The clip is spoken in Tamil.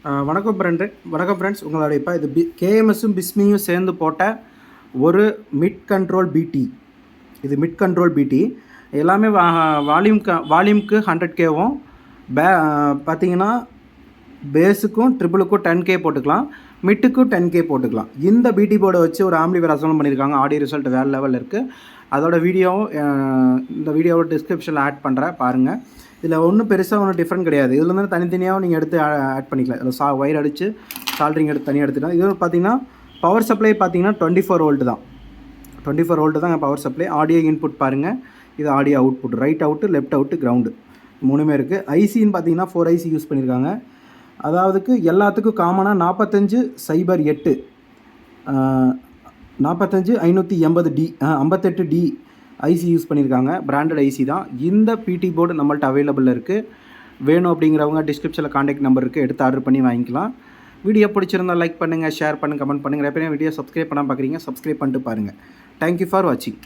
வணக்கம் ஃப்ரெண்ட்ஸ். உங்களுடைய இப்போ இது கேஎம்எஸும் பிஸ்மியும் சேர்ந்து போட்ட ஒரு மிட் கண்ட்ரோல் பிடி. இது மிட் கண்ட்ரோல் பிடி எல்லாமே வால்யூம்க்கு 100Kவும் பார்த்தீங்கன்னா பேஸுக்கும் ட்ரிபிளுக்கும் 10K போட்டுக்கலாம், மிட்டுக்கும் 10K போட்டுக்கலாம். இந்த பிடி போர்டை வச்சு ஒரு ஆம்பிளிஃபையர் அசம்பிள் பண்ணியிருக்காங்க. ஆடியோ ரிசல்ட் வேறு லெவலில் இருக்குது. அதோட வீடியோவும் இந்த வீடியோவோட டிஸ்கிரிப்ஷனில் ஆட் பண்ணுறேன், பாருங்கள். இதில் ஒன்றும் பெருசாக ஒன்றும் டிஃப்ரெண்ட் கிடையாது. இதில் வந்து தனித்தனியாகவும் நீங்கள் எடுத்து ஆட் பண்ணிக்கலாம். இதில் ஒயர் அடித்து சால்ட்ரிங் எடுத்து தனியாக எடுத்துக்கலாம். இது பார்த்தீங்கன்னா பவர் சப்ளை பார்த்தீங்கன்னா 24 வோல்ட் தான். 24 வோல்ட் தான் பவர் சப்ளை. ஆடியோ இன்புட் பாருங்கள், இது audio output. Right out, left out, ground மூணுமே இருக்குது. ஐசின்னு பார்த்தீங்கன்னா 4 ஐசி யூஸ் பண்ணியிருக்காங்க. அதாவதுக்கு எல்லாத்துக்கும் காமனாக 4508 45580D 58D ஐசி யூஸ் பண்ணியிருக்காங்க. பிராண்டட் ஐசி தான். இந்த பிடி போர்டு நம்மள்ட்ட அவைலபிளில் இருக்குது. வேணும் அப்படிங்கிறவங்க டிஸ்கிரிப்ஷனில் காண்டாக்ட் நம்பர் இருக்குது, எடுத்து ஆர்டர் பண்ணி வாங்கிக்கலாம். வீடியோ பிடிச்சிருந்தால் லைக் பண்ணுங்கள், ஷேர் பண்ணுங்கள், கமெண்ட் பண்ணுங்கள். எப்போயும் வீடியோ சப்ஸ்கிரைப் பண்ணால் பார்க்குறீங்க, சப்ஸ்கிரைப் பண்ணிட்டு பாருங்கள். தேங்க்யூ ஃபார் வாட்சிங்.